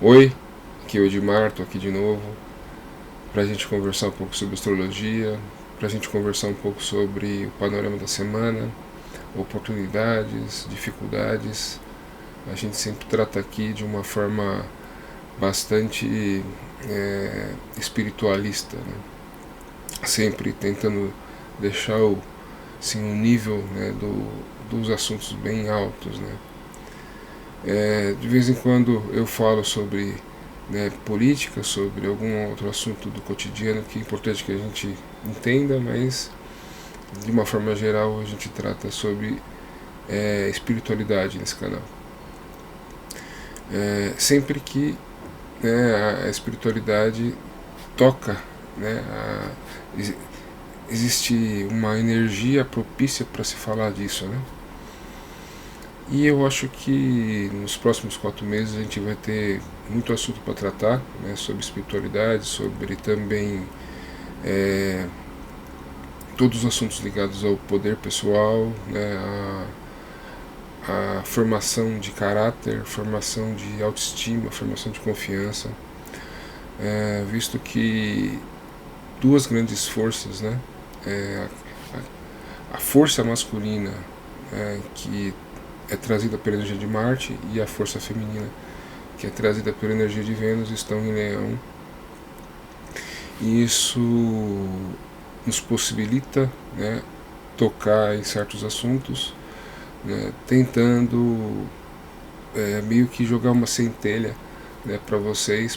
Oi, aqui é o Edmar, tô aqui de novo pra gente conversar um pouco sobre astrologia, pra gente conversar um pouco sobre o panorama da semana, oportunidades, dificuldades. A gente sempre trata aqui de uma forma bastante espiritualista, né? Sempre tentando deixar o nível, né, dos assuntos bem altos, né? De vez em quando eu falo sobre, né, política, sobre algum outro assunto do cotidiano que é importante que a gente entenda, mas de uma forma geral a gente trata sobre espiritualidade nesse canal. Sempre que, né, a espiritualidade toca, né, existe uma energia propícia para se falar disso, né? E eu acho que nos próximos 4 meses a gente vai ter muito assunto para tratar, né, sobre espiritualidade, sobre também todos os assuntos ligados ao poder pessoal, né, a formação de caráter, formação de autoestima, formação de confiança, visto que duas grandes forças, né, a força masculina, que é trazida pela energia de Marte, e a força feminina, que é trazida pela energia de Vênus, estão em Leão. E isso nos possibilita, né, tocar em certos assuntos, né, tentando meio que jogar uma centelha, né, para vocês,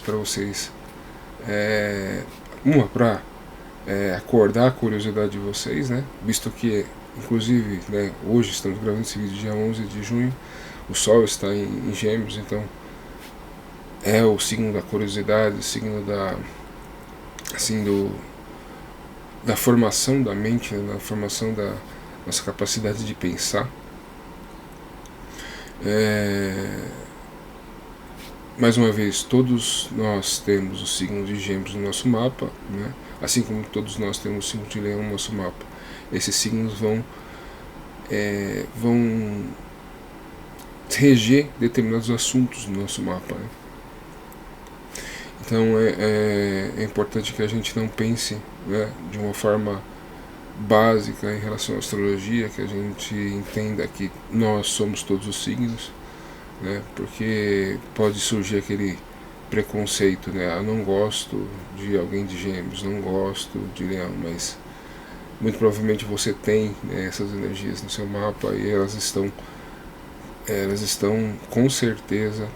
para acordar a curiosidade de vocês, né, visto que, inclusive, né, hoje estamos gravando esse vídeo dia 11 de junho, o Sol está em Gêmeos, então é o signo da curiosidade, o signo assim, da formação da mente, né, da formação da nossa capacidade de pensar. Mais uma vez, todos nós temos o signo de Gêmeos no nosso mapa, né? Assim como todos nós temos o signo de Leão no nosso mapa. Esses signos vão reger determinados assuntos no nosso mapa, né? Então é importante que a gente não pense, né, de uma forma básica em relação à astrologia, que a gente entenda que nós somos todos os signos, né, porque pode surgir aquele preconceito, né, eu não gosto de alguém de Gêmeos, não gosto de Leão, mas muito provavelmente você tem, né, essas energias no seu mapa e elas estão com certeza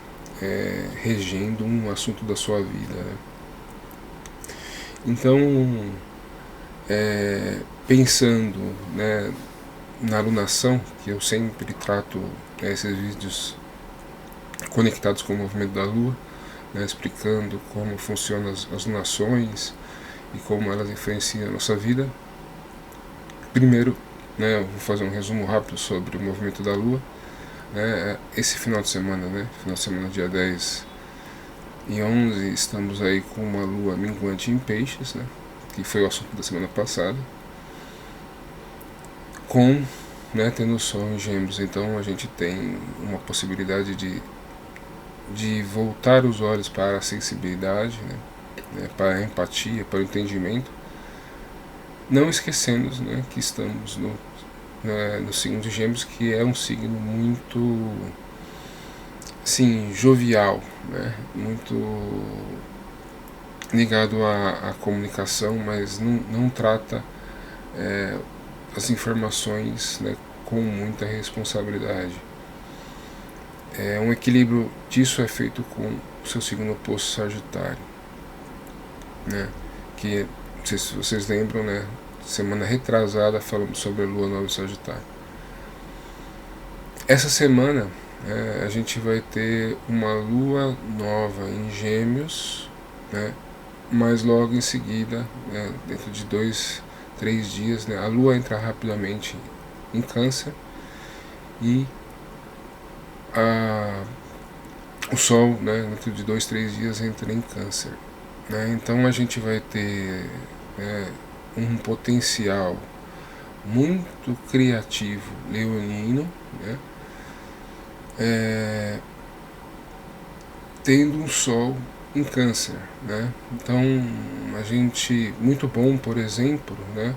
regendo um assunto da sua vida, né? Então, pensando, né, na alunação, que eu sempre trato, né, esses vídeos conectados com o movimento da Lua, né, explicando como funcionam as lunações e como elas influenciam a nossa vida. Primeiro, né, eu vou fazer um resumo rápido sobre o movimento da Lua. Esse final de semana, né, final de semana dia 10 e 11, estamos aí com uma Lua minguante em Peixes, né, que foi o assunto da semana passada, com, né, tendo o Sol em Gêmeos. Então a gente tem uma possibilidade de voltar os olhos para a sensibilidade, né, para a empatia, para o entendimento, não esquecendo, né, que estamos no signo de Gêmeos, que é um signo muito, assim, jovial, né, muito ligado à comunicação, mas não trata as informações, né, com muita responsabilidade. Um equilíbrio disso é feito com o seu signo oposto, Sagitário, né, que, não sei se vocês lembram, né, semana retrasada falamos sobre a Lua Nova em Sagitário. Essa semana a gente vai ter uma Lua Nova em Gêmeos, né, mas logo em seguida, né, dentro de 2-3 dias, né, a Lua entra rapidamente em Câncer e o Sol, né, dentro de 2-3 dias entra em Câncer, né. Então a gente vai ter, um potencial muito criativo leonino, né, tendo um Sol em Câncer, né? Então, a gente, muito bom, por exemplo, né,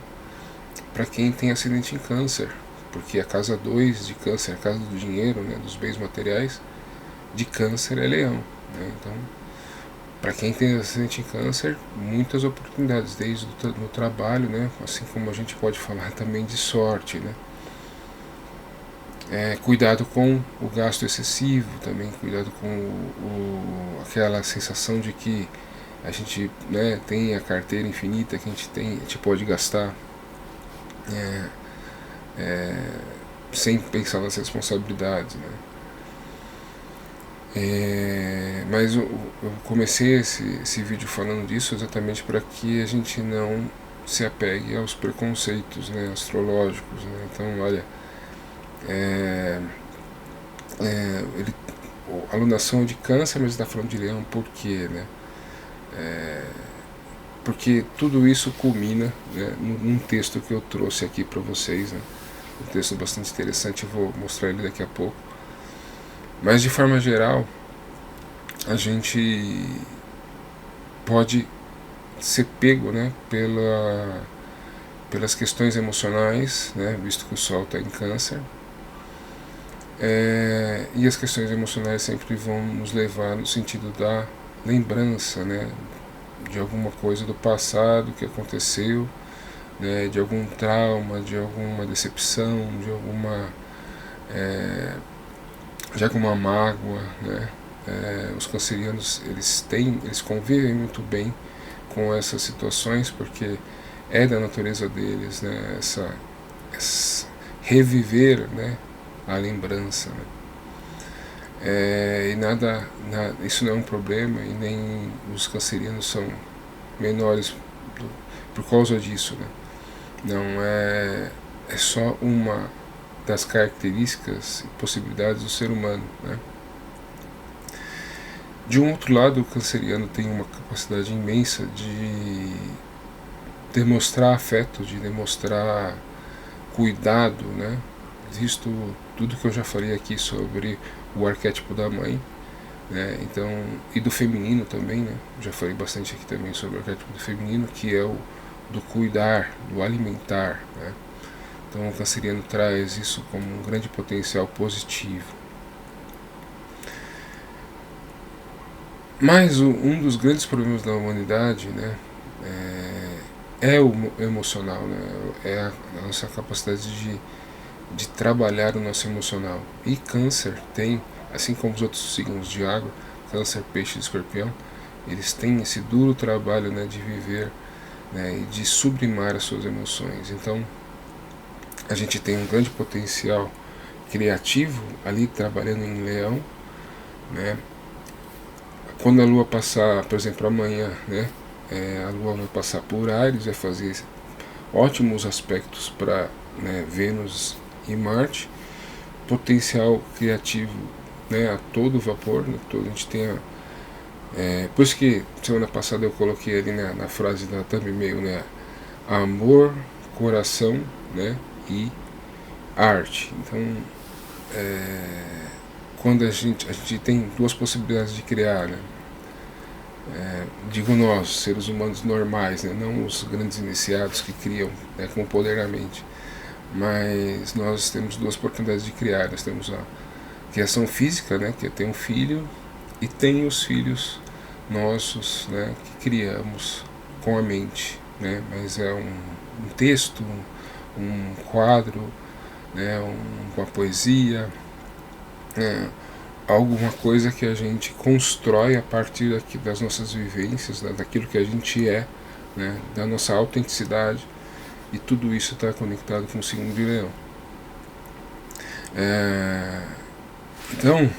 para quem tem ascendente em Câncer, porque a casa 2 de Câncer, a casa do dinheiro, né, dos bens materiais, de Câncer é Leão, né? Então, para quem tem ascendente em Câncer, muitas oportunidades, desde no trabalho, né, assim como a gente pode falar também de sorte, né? Cuidado com o gasto excessivo também, cuidado com aquela sensação de que a gente, né, tem a carteira infinita, que a gente pode gastar sem pensar nas responsabilidades, né? Mas eu comecei esse vídeo falando disso exatamente para que a gente não se apegue aos preconceitos, né, astrológicos, né? Então, olha, a alunação é de Câncer, mas está falando de Leão, por quê, né? Porque tudo isso culmina, né, num texto que eu trouxe aqui para vocês, né? Um texto bastante interessante, eu vou mostrar ele daqui a pouco. Mas de forma geral, a gente pode ser pego, né, pelas questões emocionais, né, visto que o Sol está em Câncer. E as questões emocionais sempre vão nos levar no sentido da lembrança, né, de alguma coisa do passado que aconteceu, né, de algum trauma, de alguma decepção, de alguma mágoa, né? Os cancerianos eles convivem muito bem com essas situações porque é da natureza deles, né, essa reviver, né, a lembrança, né? E isso não é um problema e nem os cancerianos são menores por causa disso, né? Não é só uma das características e possibilidades do ser humano, né? De um outro lado, o canceriano tem uma capacidade imensa de demonstrar afeto, de demonstrar cuidado, né? Visto tudo que eu já falei aqui sobre o arquétipo da mãe, né? Então, e do feminino também, né? Já falei bastante aqui também sobre o arquétipo do feminino, que é o do cuidar, do alimentar, né? Então o canceriano traz isso como um grande potencial positivo. Mas um dos grandes problemas da humanidade, né, é o emocional, né? É a nossa capacidade de trabalhar o nosso emocional. E Câncer tem, assim como os outros signos de água, Câncer, Peixe e Escorpião, eles têm esse duro trabalho, né, de viver, né, e de sublimar as suas emoções. Então, a gente tem um grande potencial criativo ali trabalhando em Leão, né? Quando a Lua passar, por exemplo, amanhã, né, a Lua vai passar por Áries, vai fazer ótimos aspectos para, né, Vênus e Marte, potencial criativo, né, a todo vapor, né, a gente tem por isso que semana passada eu coloquei ali, né, na frase da thumbnail, né, amor, coração, né, e arte. Então, quando a gente tem duas possibilidades de criar, né? Digo nós, seres humanos normais, né? Não os grandes iniciados que criam, né, com poder na mente, mas nós temos duas oportunidades de criar. Nós temos a criação física, né, que é ter um filho, e tem os filhos nossos, né, que criamos com a mente, né? Mas é um texto, um quadro, né, uma poesia, alguma coisa que a gente constrói a partir das nossas vivências, daquilo que a gente é, né, da nossa autenticidade, e tudo isso está conectado com o signo de Leão. Então,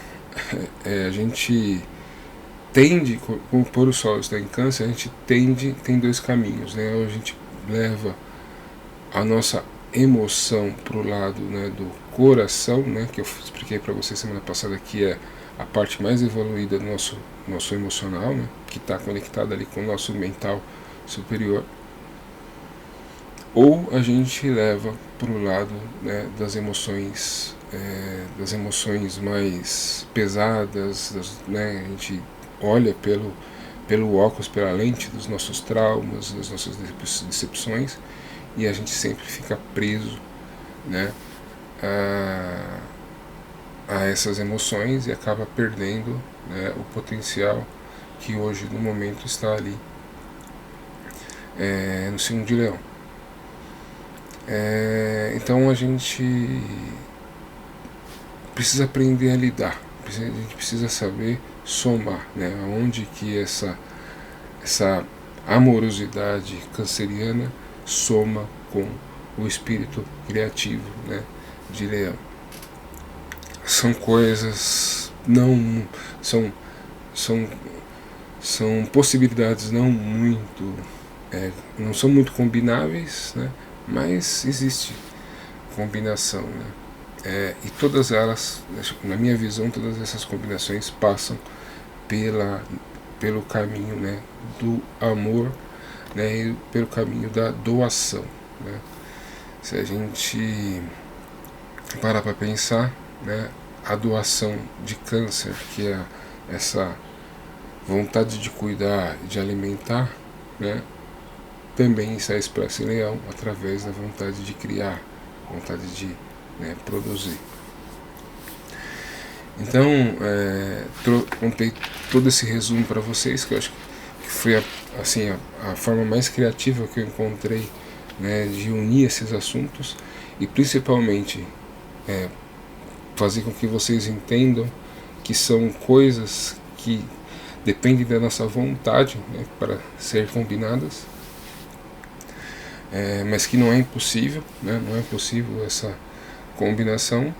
a gente tende, por o Sol estar em Câncer, a gente tem dois caminhos, né? Ou a gente leva a nossa emoção para o lado, né, do coração, né, que eu expliquei para vocês semana passada, que é a parte mais evoluída do nosso emocional, né, que está conectada ali com o nosso mental superior, ou a gente leva para o lado, né, das emoções mais pesadas, né, a gente olha pelo óculos, pela lente dos nossos traumas, das nossas decepções, e a gente sempre fica preso, né, a essas emoções e acaba perdendo, né, o potencial que hoje no momento está ali no signo de Leão. Então a gente precisa aprender a lidar, a gente precisa saber somar, né, onde que essa amorosidade canceriana soma com o espírito criativo, né, de Leão. São coisas não são possibilidades não são muito combináveis, né, mas existe combinação, né, e todas elas, na minha visão, todas essas combinações passam pelo caminho, né, do amor, né, e pelo caminho da doação, né. Se a gente parar para pensar, né, a doação de Câncer, que é essa vontade de cuidar, de alimentar, né, também está expressa em Leão através da vontade de criar, vontade de, né, produzir. Então, contei todo esse resumo para vocês, que eu acho que foi assim, a forma mais criativa que eu encontrei, né, de unir esses assuntos e principalmente fazer com que vocês entendam que são coisas que dependem da nossa vontade, né, para ser combinadas, mas que não é impossível, né, não é possível essa combinação.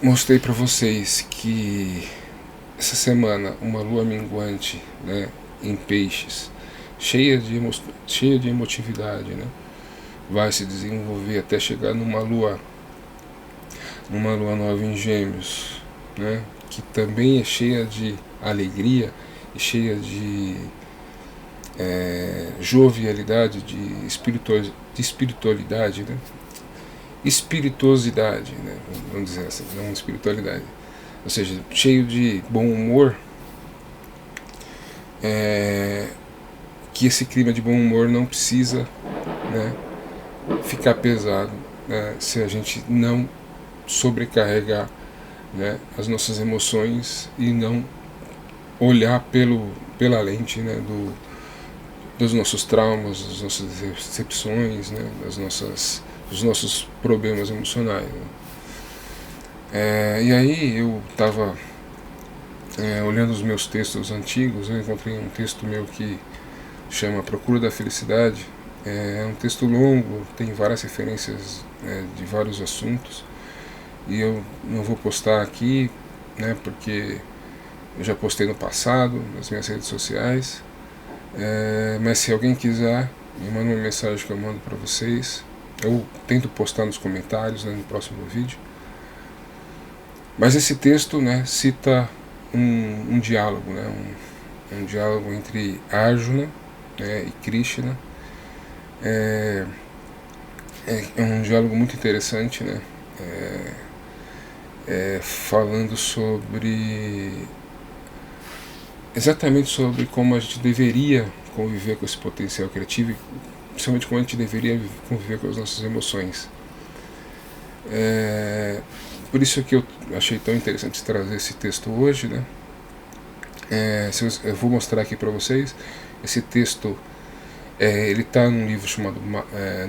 Mostrei para vocês que essa semana uma lua minguante, né, em Peixes, cheia de emotividade, né, vai se desenvolver até chegar numa lua nova em Gêmeos, né, que também é cheia de alegria e cheia de jovialidade, de espiritualidade, né, espirituosidade, né, vamos dizer assim, não espiritualidade, ou seja, cheio de bom humor, que esse clima de bom humor não precisa, né, ficar pesado, né, se a gente não sobrecarregar, né, as nossas emoções e não olhar pela lente, né, dos nossos traumas, das nossas decepções, né, dos nossos problemas emocionais, né. E aí eu estava olhando os meus textos antigos, eu encontrei um texto meu que chama A Procura da Felicidade. É um texto longo, tem várias referências, de vários assuntos, e eu não vou postar aqui, né, porque eu já postei no passado nas minhas redes sociais, mas se alguém quiser, me manda uma mensagem que eu mando para vocês. Eu tento postar nos comentários, né, no próximo vídeo. Mas esse texto, né, cita um diálogo, né, um diálogo entre Arjuna, né, e Krishna. É um diálogo muito interessante, né, falando exatamente sobre como a gente deveria conviver com esse potencial criativo, principalmente como a gente deveria conviver com as nossas emoções. Por isso que eu achei tão interessante trazer esse texto hoje, né? Eu vou mostrar aqui para vocês. Esse texto, ele está num livro chamado,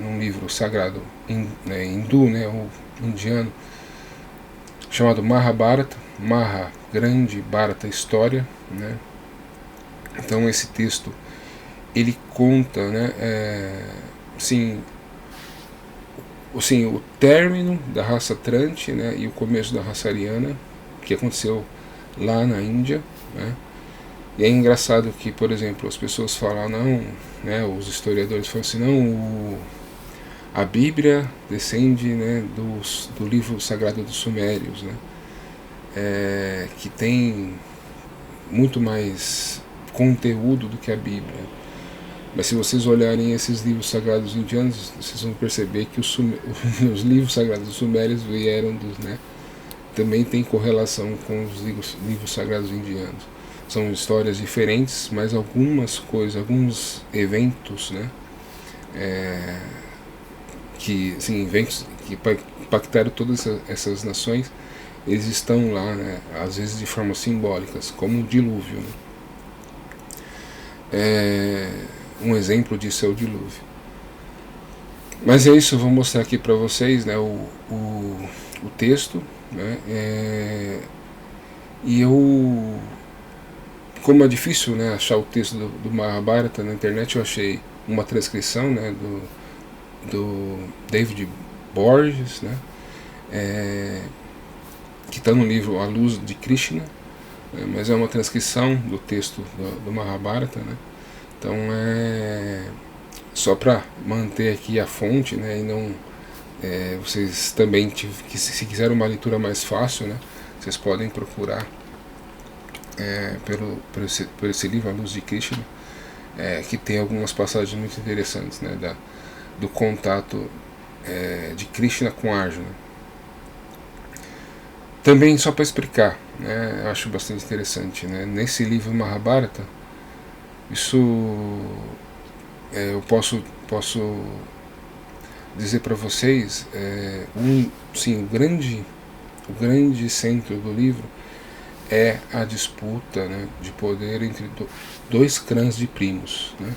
num livro sagrado hindu, né, ou indiano, chamado Mahabharata. Maha, grande, Bharata, história, né? Então esse texto ele conta, né, assim, o término da raça Tranti, né, e o começo da raça Ariana, que aconteceu lá na Índia, né. E é engraçado que, por exemplo, as pessoas falam, não, né, os historiadores falam assim, não, a Bíblia descende, né, do livro sagrado dos Sumérios, né, que tem muito mais conteúdo do que a Bíblia. Mas se vocês olharem esses livros sagrados indianos, vocês vão perceber que os livros sagrados dos Sumérios vieram também tem correlação com os livros sagrados indianos. São histórias diferentes, mas algumas coisas, alguns eventos, né, que, assim, eventos que impactaram todas essas nações, eles estão lá, né, às vezes de forma simbólicas, como o dilúvio, né. Um exemplo disso é o dilúvio. Mas é isso, eu vou mostrar aqui para vocês, né, o texto, né, e eu, como é difícil, né, achar o texto do Mahabharata na internet, eu achei uma transcrição, né, do David Borges, né, que está no livro A Luz de Krishna, né, mas é uma transcrição do texto do Mahabharata, né. Então só para manter aqui a fonte, né, e não vocês também, se quiserem uma leitura mais fácil, né, vocês podem procurar por esse livro, A Luz de Krishna, que tem algumas passagens muito interessantes, né, do contato de Krishna com Arjuna. Também, só para explicar, né, eu acho bastante interessante, né, nesse livro Mahabharata, isso eu posso dizer para vocês, sim, o grande centro do livro é a disputa, né, de poder entre dois clãs de primos, né.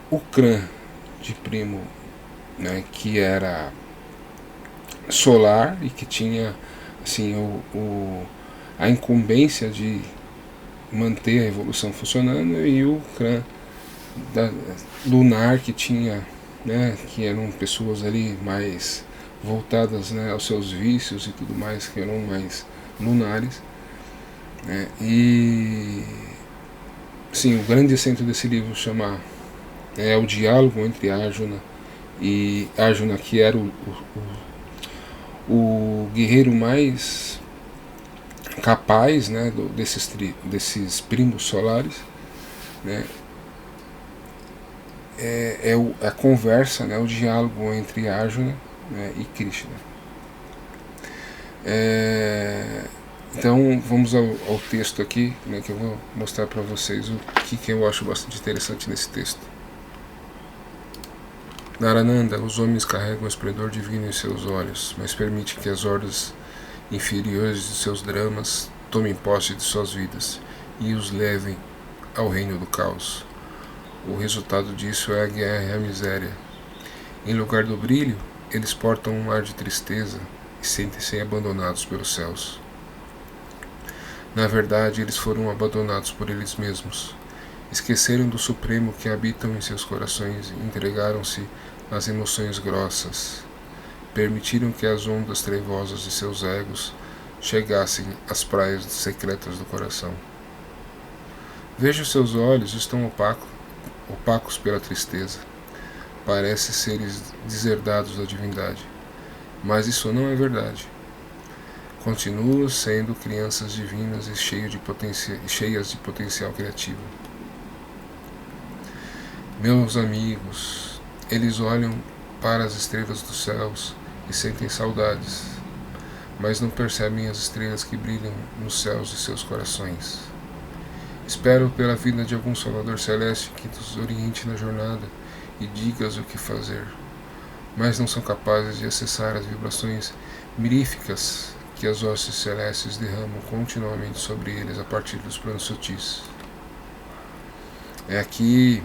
O clã de primo, né, que era solar e que tinha, assim, a incumbência de manter a evolução funcionando, e o clã lunar, que tinha, né, que eram pessoas ali mais voltadas, né, aos seus vícios e tudo mais, que eram mais lunares, né. E sim, o grande centro desse livro chama o diálogo entre Arjuna, que era o guerreiro mais capaz, né, desses primos solares, né. A conversa, né, o diálogo entre Arjuna, né, e Krishna. Então vamos ao texto aqui, né, que eu vou mostrar para vocês o que eu acho bastante interessante nesse texto. Narananda, os homens carregam o esplendor divino em seus olhos, mas permite que as hordas inferiores de seus dramas tomem posse de suas vidas e os levem ao reino do caos. O resultado disso é a guerra e a miséria. Em lugar do brilho, eles portam um ar de tristeza e sentem-se abandonados pelos céus. Na verdade, eles foram abandonados por eles mesmos. Esqueceram do Supremo que habitam em seus corações e entregaram-se às emoções grossas. Permitiram que as ondas trevosas de seus egos chegassem às praias secretas do coração. Veja, os seus olhos estão opacos pela tristeza. Parecem seres deserdados da divindade. Mas isso não é verdade. Continuam sendo crianças divinas e cheias de potencial criativo. Meus amigos, eles olham para as estrelas dos céus e sentem saudades, mas não percebem as estrelas que brilham nos céus de seus corações. Espero pela vida de algum Salvador Celeste que nos oriente na jornada e diga-os o que fazer, mas não são capazes de acessar as vibrações miríficas que as hostes celestes derramam continuamente sobre eles a partir dos planos sutis. Aqui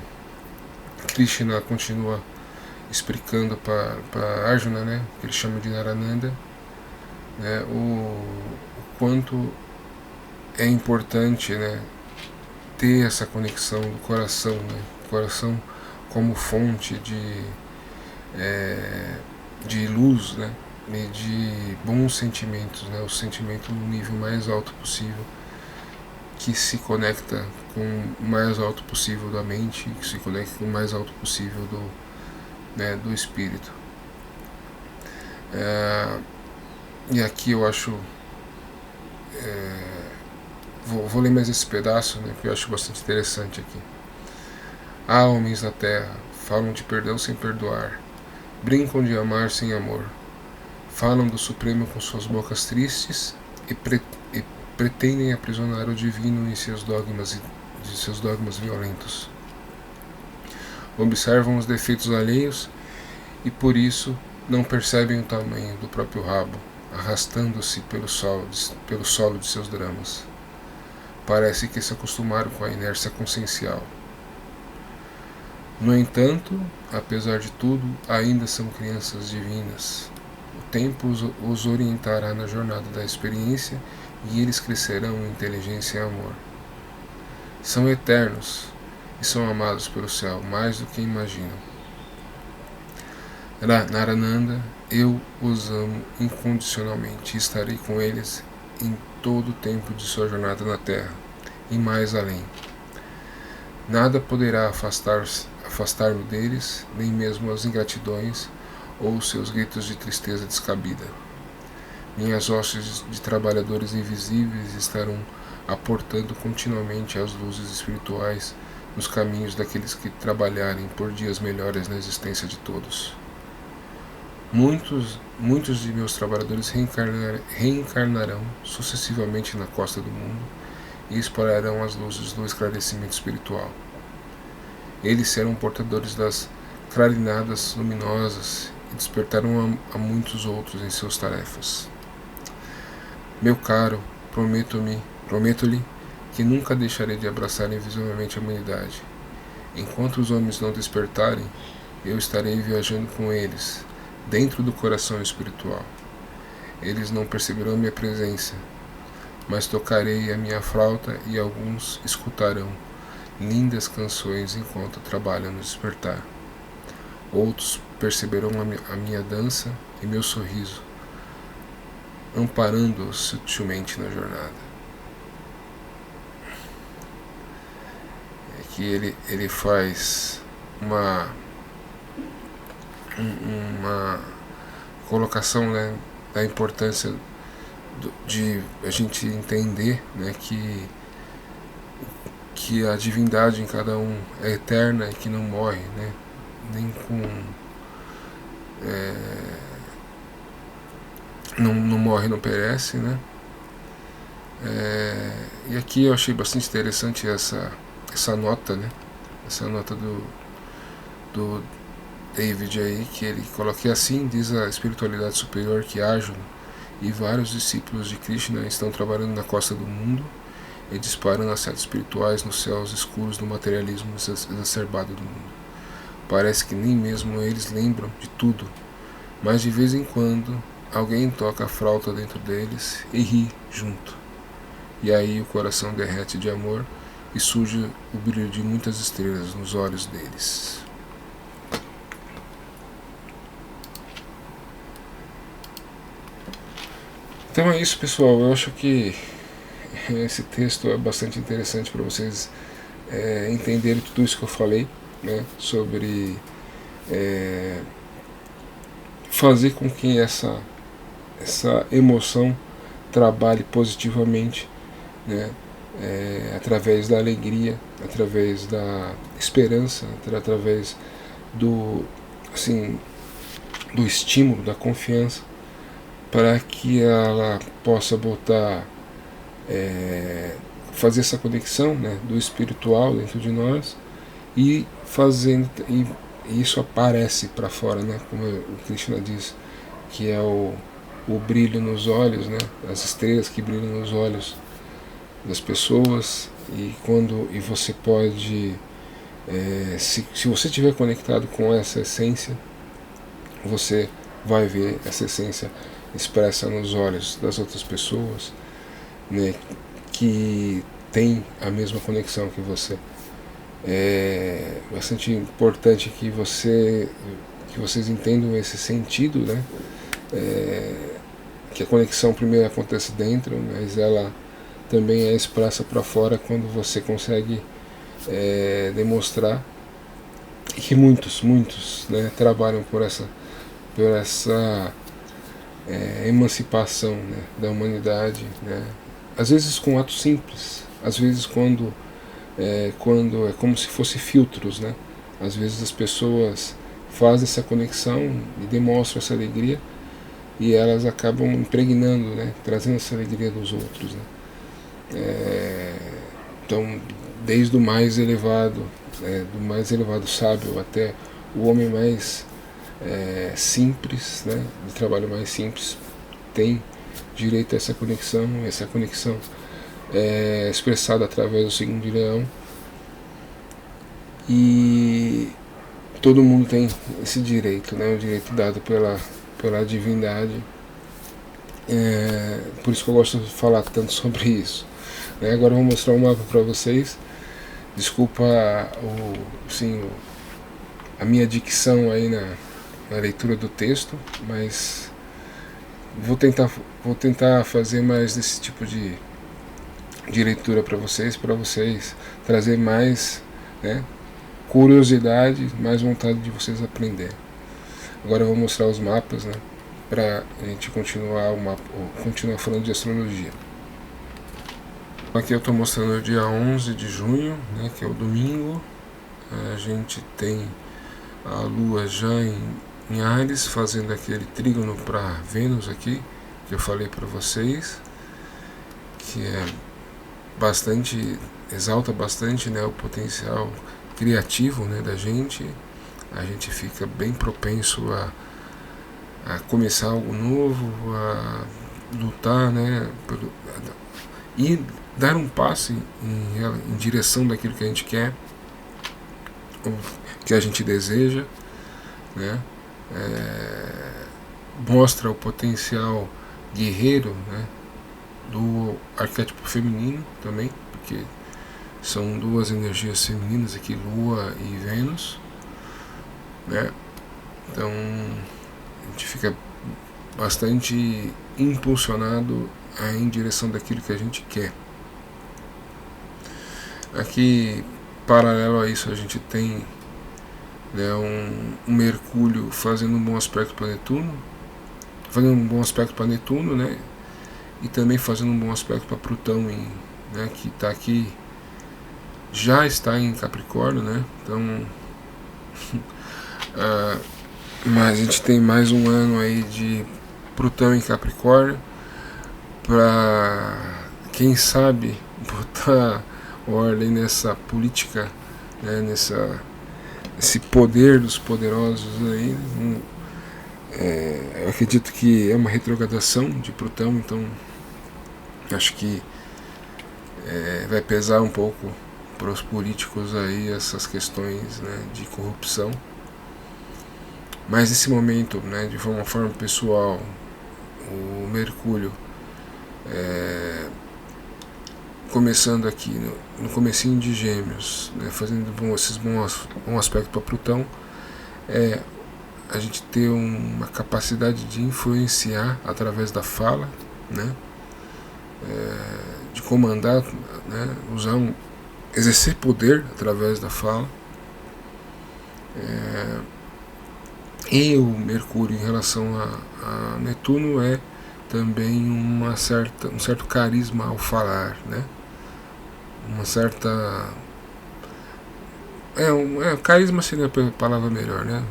Krishna continua explicando para Arjuna, né, que ele chama de Narananda, né, o quanto é importante, né, ter essa conexão do coração, né, coração como fonte de luz, né, e de bons sentimentos, né, o sentimento no nível mais alto possível, que se conecta com o mais alto possível da mente, que se conecta com o mais alto possível do espírito. E aqui eu acho, vou ler mais esse pedaço, né, que eu acho bastante interessante aqui. Há homens na terra, falam de perdão sem perdoar, brincam de amar sem amor, falam do Supremo com suas bocas tristes e pretendem aprisionar o divino em seus dogmas violentos. Observam os defeitos alheios e por isso não percebem o tamanho do próprio rabo, arrastando-se pelo solo de seus dramas. Parece que se acostumaram com a inércia consciencial. No entanto, apesar de tudo, ainda são crianças divinas. O tempo os orientará na jornada da experiência e eles crescerão em inteligência e amor. São eternos e são amados pelo céu mais do que imaginam. Narananda, eu os amo incondicionalmente e estarei com eles em todo o tempo de sua jornada na Terra e mais além. Nada poderá afastar-me deles, nem mesmo as ingratidões ou seus gritos de tristeza descabida. Minhas hostes de trabalhadores invisíveis estarão aportando continuamente as luzes espirituais nos caminhos daqueles que trabalharem por dias melhores na existência de todos. Muitos de meus trabalhadores reencarnarão sucessivamente na costa do mundo e espalharão as luzes do esclarecimento espiritual. Eles serão portadores das clarinadas luminosas e despertarão a muitos outros em suas tarefas. Meu caro, prometo-lhe que nunca deixarei de abraçar invisivelmente a humanidade. Enquanto os homens não despertarem, eu estarei viajando com eles, dentro do coração espiritual. Eles não perceberão minha presença, mas tocarei a minha flauta e alguns escutarão lindas canções enquanto trabalham no despertar. Outros perceberão a minha dança e meu sorriso, amparando-os sutilmente na jornada. Aqui ele faz uma colocação, né, da importância de a gente entender, né, que a divindade em cada um é eterna e que não morre, né, nem com não morre, não perece, né. E aqui eu achei bastante interessante essa nota, né, essa nota do David aí, que ele coloca assim: diz a espiritualidade superior que Arjuna e vários discípulos de Krishna estão trabalhando na costa do mundo e disparando as setas espirituais nos céus escuros do materialismo exacerbado do mundo. Parece que nem mesmo eles lembram de tudo, mas de vez em quando alguém toca a flauta dentro deles e ri junto. E aí o coração derrete de amor e surge o brilho de muitas estrelas nos olhos deles. Então é isso, pessoal. Eu acho que esse texto é bastante interessante para vocês entenderem tudo isso que eu falei, né, sobre fazer com que essa emoção trabalhe positivamente, né, através da alegria, através da esperança, através do estímulo, da confiança, para que ela possa fazer essa conexão, né, do espiritual dentro de nós e isso aparece para fora, né, como o Krishna diz, que é o brilho nos olhos, né, as estrelas que brilham nos olhos das pessoas. E você pode, se você estiver conectado com essa essência, você vai ver essa essência expressa nos olhos das outras pessoas, né, que tem a mesma conexão que você. É bastante importante que vocês entendam esse sentido, né, que a conexão primeiro acontece dentro, mas ela também é expressa para fora quando você consegue demonstrar, e que muitos, né, trabalham por essa emancipação, né, da humanidade, né, às vezes com atos simples, às vezes quando é como se fossem filtros, né, às vezes as pessoas fazem essa conexão e demonstram essa alegria, e elas acabam impregnando, né, trazendo essa alegria dos outros, né. Então, desde o mais elevado, do mais elevado sábio até o homem mais simples, né, de trabalho mais simples, tem direito a essa conexão. Essa conexão é expressada através do signo de Leão, e todo mundo tem esse direito, né, o direito dado pela divindade. Por isso que eu gosto de falar tanto sobre isso. Agora eu vou mostrar um mapa para vocês. Desculpa a minha dicção aí na leitura do texto, mas vou tentar fazer mais desse tipo de leitura para vocês trazer mais, né, curiosidade, mais vontade de vocês aprenderem. Agora eu vou mostrar os mapas, né, para a gente continuar falando de astrologia. Aqui eu estou mostrando o dia 11 de junho, né, que é o domingo. A gente tem a Lua já em Áries, fazendo aquele trígono para Vênus aqui, que eu falei para vocês, que exalta bastante, né, o potencial criativo, né, da gente. A gente fica bem propenso a começar algo novo, a lutar, né, e dar um passo em direção daquilo que a gente quer, que a gente deseja, né. Mostra o potencial guerreiro, né, do arquétipo feminino também, porque são duas energias femininas aqui, Lua e Vênus, né. Então a gente fica bastante impulsionado em direção daquilo que a gente quer. Aqui, paralelo a isso, a gente tem, né, um Mercúrio fazendo um bom aspecto para Netuno, né, e também fazendo um bom aspecto para Plutão, né, que está aqui, já está em Capricórnio, né. Então mas a gente tem mais um ano aí de Plutão em Capricórnio, para quem sabe botar ordem nessa política, né, esse poder dos poderosos aí. Eu acredito que é uma retrogradação de Plutão, então acho que vai pesar um pouco para os políticos aí essas questões, né, de corrupção. Mas nesse momento, né, de uma forma pessoal, o Mercúrio começando aqui no comecinho de Gêmeos, né, fazendo bom aspecto para Plutão, a gente ter uma capacidade de influenciar através da fala, né, de comandar, né, exercer poder através da fala. E o Mercúrio em relação a Netuno é também um certo carisma ao falar, né? Uma certa... carisma seria a palavra melhor, né?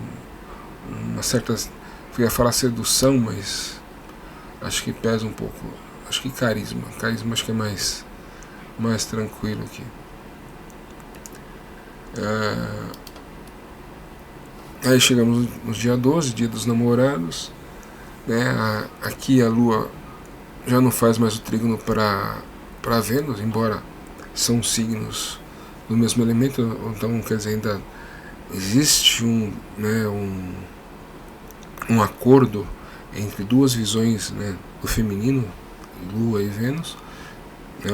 Uma certa... Eu ia falar sedução, mas acho que pesa um pouco. Acho que carisma acho que é mais tranquilo aqui. Aí chegamos no dia 12, dia dos namorados, né? Aqui a Lua já não faz mais o trígono para Vênus, embora são signos do mesmo elemento, então quer dizer, ainda existe um acordo entre duas visões, né, do feminino, Lua e Vênus, é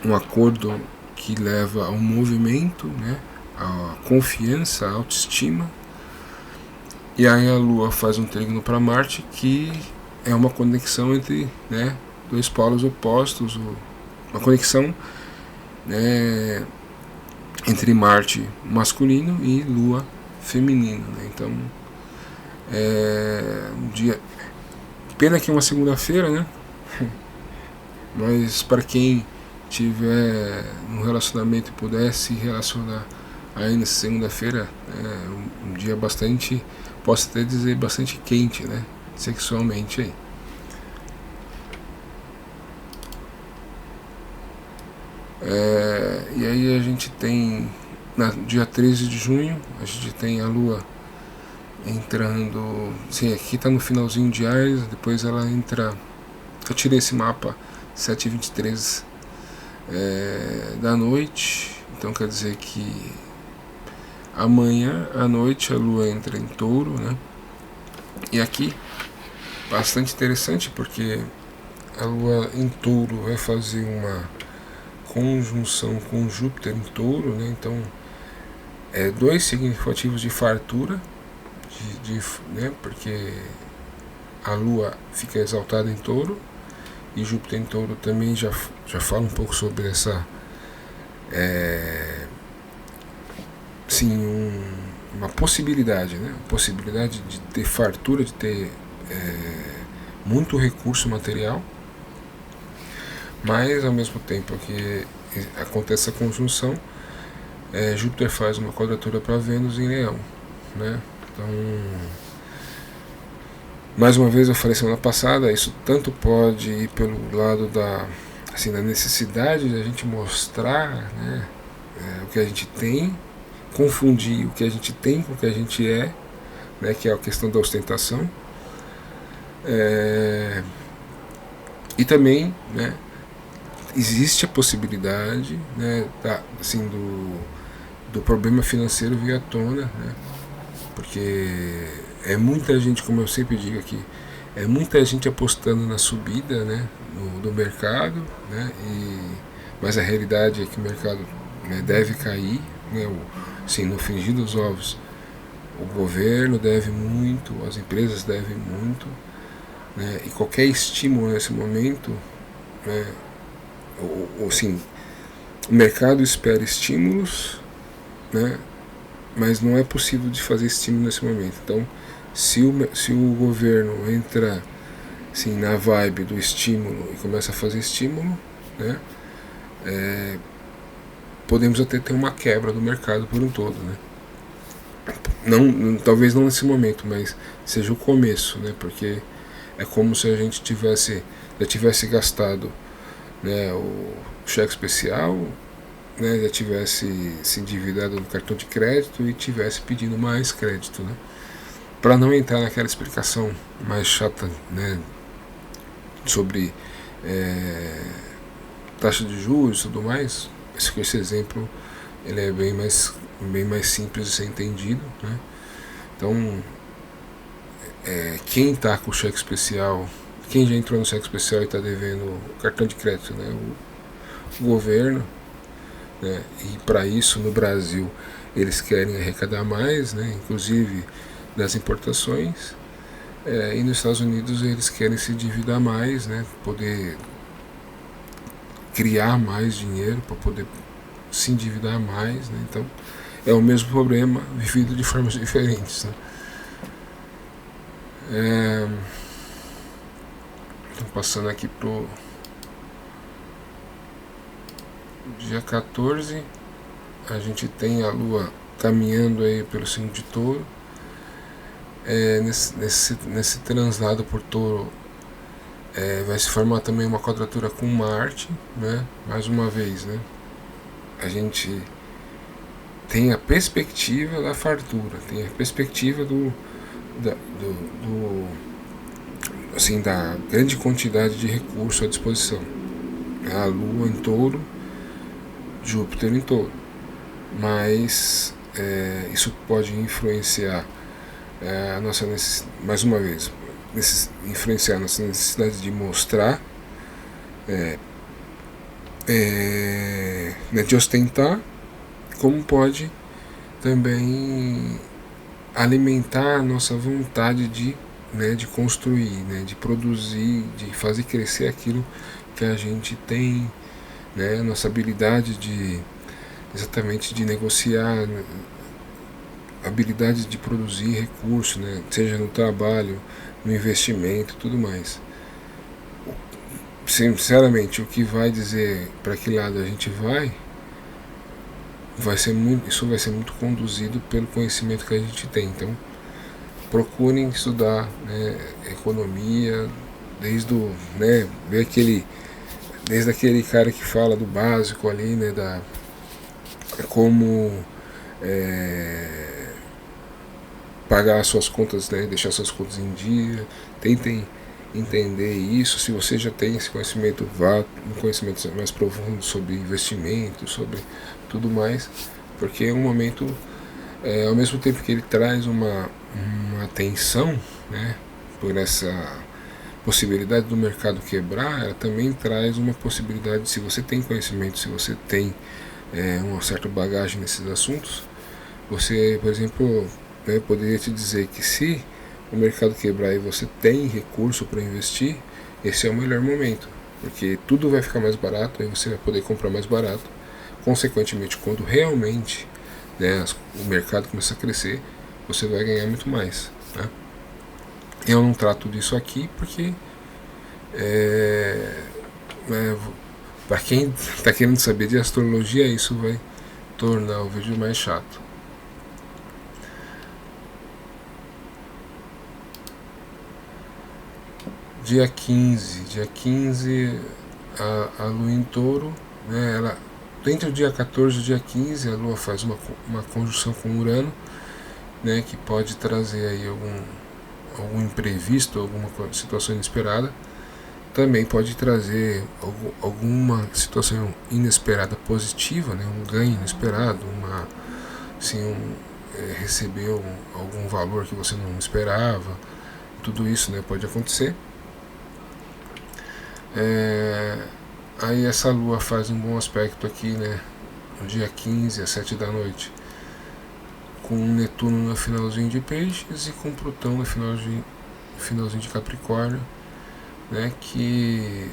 um acordo que leva ao movimento, né, a confiança, a autoestima. E aí a Lua faz um trígono para Marte, que é uma conexão entre, né, dois polos opostos, uma conexão, né, entre Marte masculino e Lua feminino, né? Então um dia, pena que é uma segunda-feira, né? Mas para quem tiver um relacionamento e puder se relacionar aí nessa segunda-feira, um dia bastante posso até dizer bastante quente, né, sexualmente aí. E aí a gente tem, no dia 13 de junho, a gente tem a Lua entrando, sim, aqui está no finalzinho de Ares, depois ela entra, eu tirei esse mapa 7h23 da noite, então quer dizer que amanhã à noite a Lua entra em Touro, né? E aqui, bastante interessante, porque a Lua em Touro vai fazer uma conjunção com Júpiter em Touro, né? Então, dois significativos de fartura, né? Porque a Lua fica exaltada em Touro, e Júpiter em Touro também já fala um pouco sobre essa sim, uma possibilidade, né? Possibilidade de ter fartura, de ter muito recurso material, mas ao mesmo tempo que acontece a conjunção, Júpiter faz uma quadratura para Vênus em Leão, né? Então, mais uma vez eu falei semana passada, isso tanto pode ir pelo lado da necessidade de a gente mostrar, né, o que a gente tem, confundir o que a gente tem com o que a gente é, né, que é a questão da ostentação, e também, né, existe a possibilidade, né, do problema financeiro vir à tona, né, porque muita gente, como eu sempre digo aqui, muita gente apostando na subida, né, do mercado, né, mas a realidade é que o mercado, né, deve cair, né, no frigir dos ovos. O governo deve muito, as empresas devem muito, né, e qualquer estímulo nesse momento, né, o mercado espera estímulos, né, mas não é possível de fazer estímulo nesse momento. Então, se o governo entra na vibe do estímulo e começa a fazer estímulo, né, podemos até ter uma quebra do mercado por um todo, né? Talvez não nesse momento, mas seja o começo, né? Porque é como se a gente já tivesse gastado, né, o cheque especial, né, já tivesse se endividado no cartão de crédito e tivesse pedindo mais crédito, né? Para não entrar naquela explicação mais chata, né, sobre taxa de juros e tudo mais, esse exemplo ele é bem mais simples de ser entendido, né? Então, quem está com o cheque especial, quem já entrou no cheque especial e está devendo o cartão de crédito, né, o governo, né, e para isso no Brasil eles querem arrecadar mais, né, inclusive das importações, e nos Estados Unidos eles querem se endividar mais, né, poder criar mais dinheiro para poder se endividar mais, né? Então é o mesmo problema vivido de formas diferentes, né? Então, passando aqui pro dia 14, a gente tem a Lua caminhando aí pelo signo de Touro. Nesse translado por Touro, vai se formar também uma quadratura com Marte, né? Mais uma vez, né? A gente tem a perspectiva da fartura, tem a perspectiva da grande quantidade de recursos à disposição. A Lua em Touro, Júpiter em Touro, mas isso pode influenciar a nossa necessidade, mais uma vez, influenciar a nossa necessidade de mostrar, de ostentar, como pode também alimentar a nossa vontade de construir, né, de produzir, de fazer crescer aquilo que a gente tem, né, nossa habilidade exatamente de negociar, né, habilidade de produzir recursos, né, seja no trabalho, no investimento, tudo mais. Sinceramente, o que vai dizer para que lado a gente isso vai ser muito conduzido pelo conhecimento que a gente tem. Então, procurem estudar, né, economia, desde o, né, ver desde aquele cara que fala do básico ali, né, da como pagar suas contas, né, deixar suas contas em dia. Tentem entender isso. Se você já tem esse conhecimento, vá um conhecimento mais profundo sobre investimento, sobre tudo mais, porque é um momento, ao mesmo tempo que ele traz uma atenção, né, por essa possibilidade do mercado quebrar, ela também traz uma possibilidade, se você tem conhecimento, se você tem uma certa bagagem nesses assuntos, você, por exemplo, né, poderia te dizer que se o mercado quebrar e você tem recurso para investir, esse é o melhor momento, porque tudo vai ficar mais barato, aí você vai poder comprar mais barato. Consequentemente, quando realmente, né, o mercado começar a crescer, você vai ganhar muito mais, né? Eu não trato disso aqui porque para quem está querendo saber de astrologia, isso vai tornar o vídeo mais chato. Dia 15 a Lua em Touro, né, ela, entre o dia 14 e o dia 15, a Lua faz uma conjunção com Urano, né, que pode trazer aí algum imprevisto, alguma situação inesperada. Também pode trazer alguma situação inesperada positiva, né, um ganho inesperado, receber algum valor que você não esperava. Tudo isso, né, pode acontecer. Aí essa Lua faz um bom aspecto aqui, né, no dia 15 às 7 da noite, com Netuno no finalzinho de Peixes e com Plutão no finalzinho de Capricórnio, né, que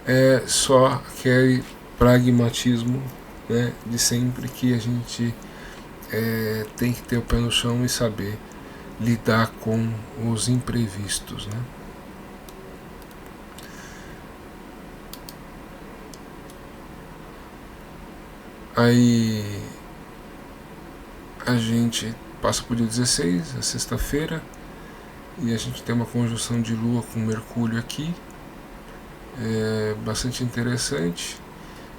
é só aquele pragmatismo, né, de sempre, que a gente tem que ter o pé no chão e saber lidar com os imprevistos, né? Aí a gente passa para o dia 16, a sexta-feira, e a gente tem uma conjunção de Lua com Mercúrio aqui, bastante interessante,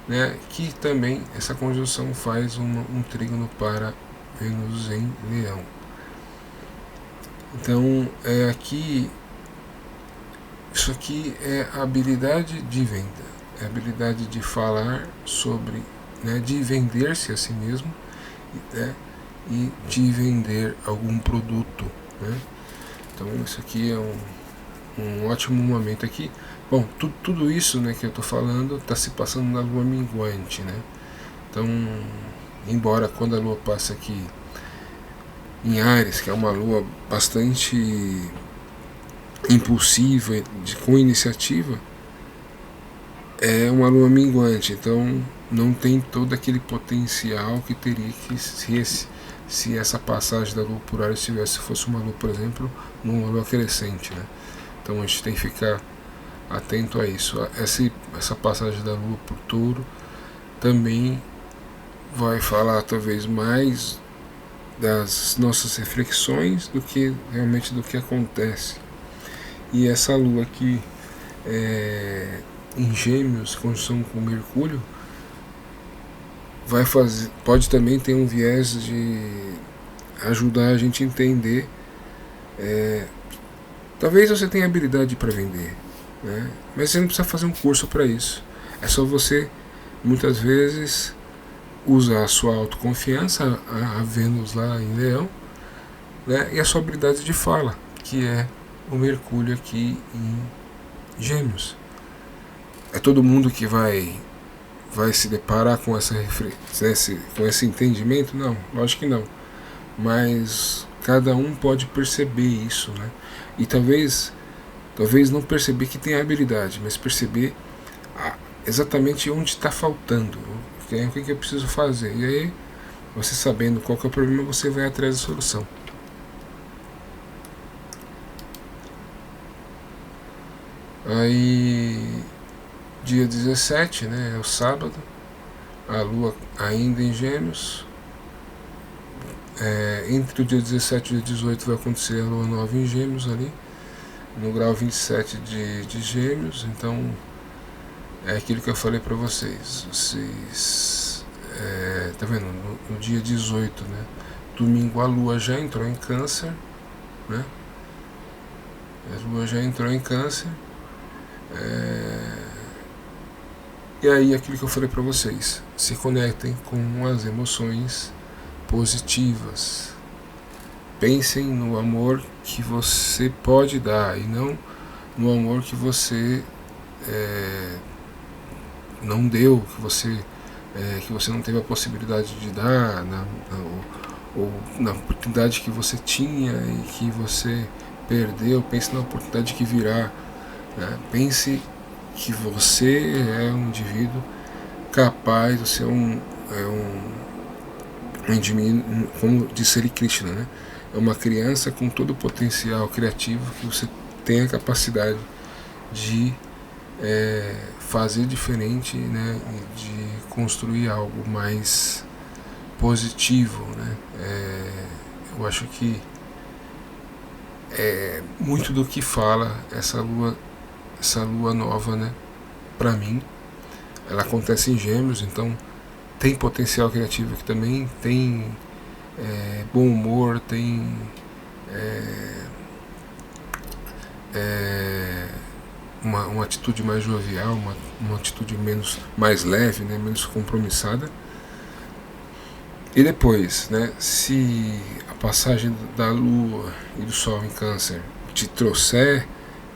né? Que também essa conjunção faz um trígono para Vênus em Leão. Então isso aqui é a habilidade de venda, é a habilidade de falar sobre, né, de vender-se a si mesmo, né, e de vender algum produto, né? Então isso aqui é um ótimo momento aqui. Bom, tudo isso, né, que eu estou falando está se passando na Lua minguante, né? Então, embora quando a Lua passa aqui em Áries, que é uma Lua bastante impulsiva, com iniciativa, é uma Lua minguante, então não tem todo aquele potencial que teria que se essa passagem da Lua por Áries fosse uma Lua, por exemplo, numa Lua crescente, né? Então a gente tem que ficar atento a isso. Essa passagem da Lua por Touro também vai falar talvez mais das nossas reflexões do que realmente do que acontece. E essa Lua aqui em Gêmeos, conjunção com Mercúrio, pode também ter um viés de ajudar a gente a entender. Talvez você tenha habilidade para vender, né? Mas você não precisa fazer um curso para isso. É só você, muitas vezes, usar a sua autoconfiança, a Vênus lá em Leão, né? E a sua habilidade de fala, que é o Mercúrio aqui em Gêmeos. É todo mundo que vai se deparar com com esse entendimento? Não, lógico que não. Mas cada um pode perceber isso, né? E talvez não perceber que tem a habilidade, mas perceber exatamente onde está faltando, o que eu preciso fazer. E aí, você sabendo qual que é o problema, você vai atrás da solução. Aí, dia 17, né, é o sábado, a Lua ainda em Gêmeos, entre o dia 17 e o dia 18 vai acontecer a lua nova em Gêmeos ali, no grau 27 de Gêmeos. Então é aquilo que eu falei para vocês. Tá vendo? No dia 18, né? Domingo a lua já entrou em Câncer, né? A lua já entrou em Câncer. E aí aquilo que eu falei para vocês, se conectem com as emoções positivas. Pensem no amor que você pode dar e não no amor que você não deu, que você não teve a possibilidade de dar, ou na oportunidade que você tinha e que você perdeu. Pense na oportunidade que virá, né? Pense que você é um indivíduo capaz, você é um indivíduo, como disse Sri Krishna, né? É uma criança com todo o potencial criativo que você tem a capacidade de fazer diferente, né? De construir algo mais positivo, né? Eu acho que muito do que fala essa lua nova, né? Para mim, ela acontece em Gêmeos, então tem potencial criativo aqui também, tem bom humor, tem uma atitude mais jovial, uma atitude mais leve, né, menos compromissada. E depois, né, se a passagem da Lua e do Sol em Câncer te trouxer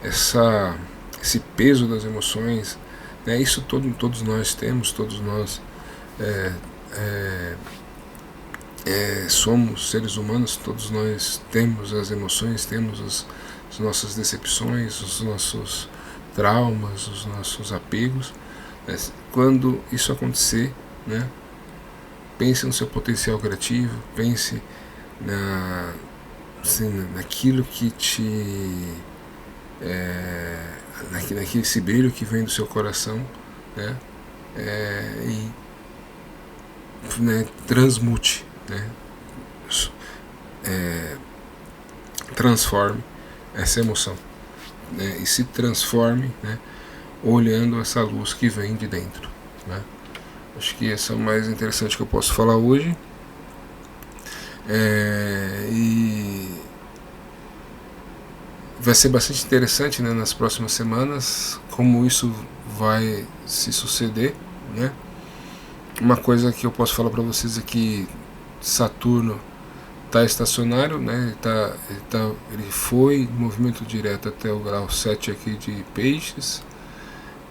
esse peso das emoções, né, isso todos nós temos, todos nós somos seres humanos, todos nós temos as emoções, temos as nossas decepções, os nossos traumas, os nossos apegos. Né? Quando isso acontecer, né, pense no seu potencial criativo, pense naquilo que naquele brilho que vem do seu coração, né, e transmute, né, transforme essa emoção, né, e se transforme, né, olhando essa luz que vem de dentro, né. Acho que esse é o mais interessante que eu posso falar hoje. E vai ser bastante interessante, né, nas próximas semanas como isso vai se suceder, né. Uma coisa que eu posso falar para vocês é que Saturno está estacionário, né? Ele foi em movimento direto até o grau 7 aqui de Peixes.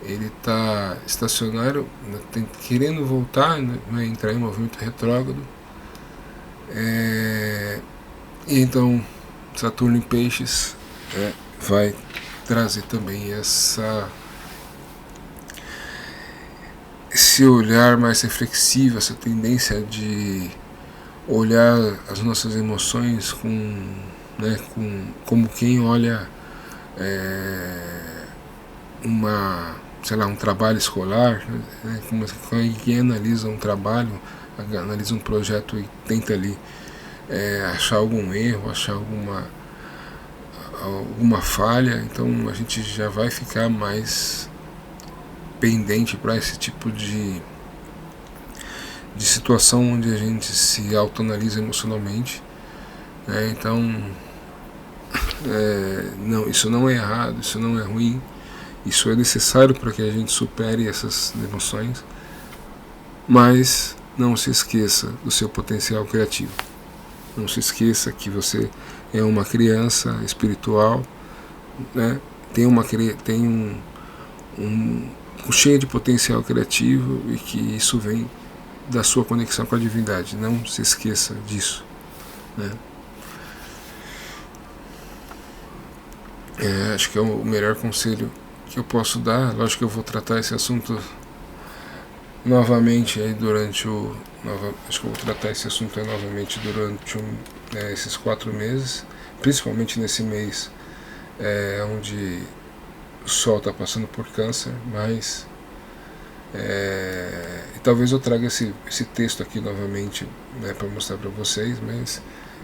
Ele está estacionário, querendo voltar, né, entrar em movimento retrógrado. E então Saturno em Peixes vai trazer também esse olhar mais reflexivo, essa tendência de olhar as nossas emoções como quem olha um trabalho escolar, né, como quem analisa um trabalho, analisa um projeto e tenta ali achar algum erro, achar alguma falha. Então a gente já vai ficar mais pendente para esse tipo de situação onde a gente se autoanalisa emocionalmente, né? Então isso não é errado, isso não é ruim, isso é necessário para que a gente supere essas emoções, mas não se esqueça do seu potencial criativo. Não se esqueça que você é uma criança espiritual, né? Tem cheia de potencial criativo e que isso vem da sua conexão com a divindade. Não se esqueça disso, né? Acho que é o melhor conselho que eu posso dar. Lógico que eu vou tratar esse assunto novamente aí acho que eu vou tratar esse assunto aí novamente durante esses 4 meses, principalmente nesse mês onde o Sol está passando por Câncer, mas E talvez eu traga esse texto aqui novamente, né, para mostrar para vocês, mas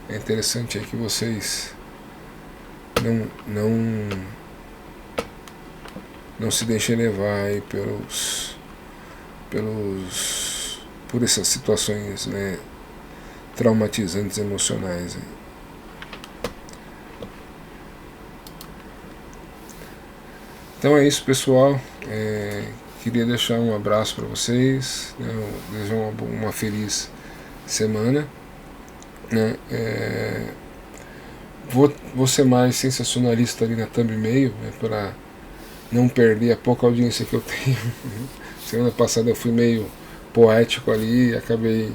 é interessante aí que vocês não se deixem levar aí por essas situações, né, traumatizantes emocionais aí. Então é isso, pessoal. Queria deixar um abraço para vocês, né, desejar uma feliz semana, né. Vou ser mais sensacionalista ali na thumbnail, né, para não perder a pouca audiência que eu tenho. Semana passada eu fui meio poético ali e acabei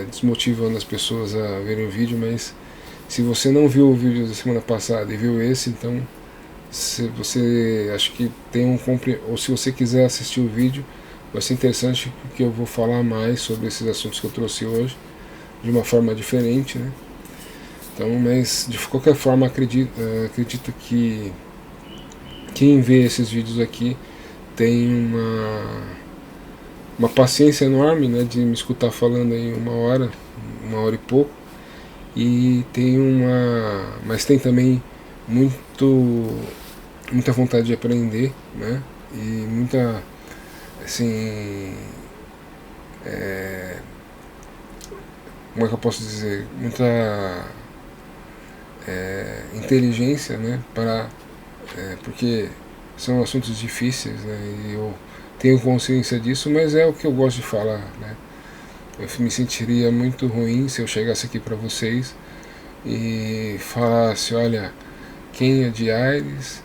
desmotivando as pessoas a verem o vídeo, mas se você não viu o vídeo da semana passada e viu esse, então se você acha que tem ou se você quiser assistir o vídeo, vai ser interessante, porque eu vou falar mais sobre esses assuntos que eu trouxe hoje de uma forma diferente, né? Então, mas de qualquer forma acredito que quem vê esses vídeos aqui tem uma paciência enorme, né, de me escutar falando aí uma hora e pouco, e mas tem também muita vontade de aprender, né, e muita, assim, como é que eu posso dizer, muita inteligência, né, porque são assuntos difíceis, né, e eu tenho consciência disso, mas é o que eu gosto de falar, né. Eu me sentiria muito ruim se eu chegasse aqui para vocês e falasse, olha, quem é de Aires,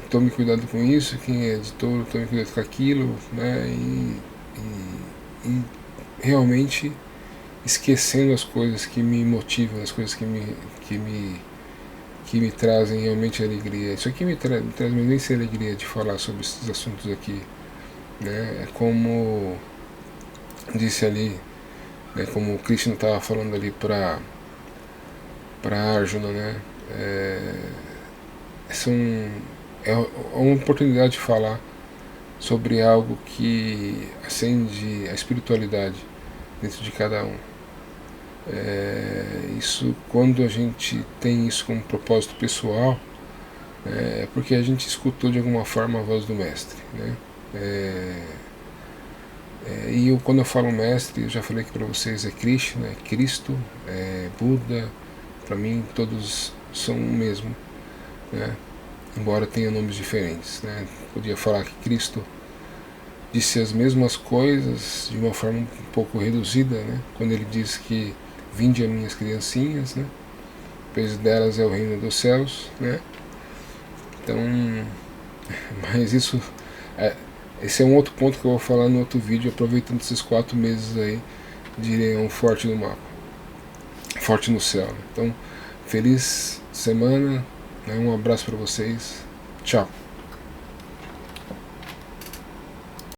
tome cuidado com isso, quem é de Touro, tome cuidado com aquilo, né, e realmente esquecendo as coisas que me motivam, as coisas que me trazem realmente alegria. Isso aqui me traz imensa alegria de falar sobre esses assuntos aqui, né? É como disse ali, né, como o Krishna estava falando ali para Arjuna, né? É uma oportunidade de falar sobre algo que acende a espiritualidade dentro de cada um. Isso, quando a gente tem isso como propósito pessoal, é porque a gente escutou de alguma forma a voz do mestre, né? E quando eu falo mestre, eu já falei aqui para vocês, é Krishna, é Cristo, é Buda, para mim todos são o mesmo, né? Embora tenham nomes diferentes, né? Podia falar que Cristo disse as mesmas coisas de uma forma um pouco reduzida, né? Quando ele diz que vinde a minhas criancinhas, né? Pois delas é o reino dos céus, né? Então, mas esse é um outro ponto que eu vou falar no outro vídeo, aproveitando esses 4 meses aí de Leão forte no mapa, forte no céu, né? Então, feliz semana, né? Um abraço para vocês, tchau.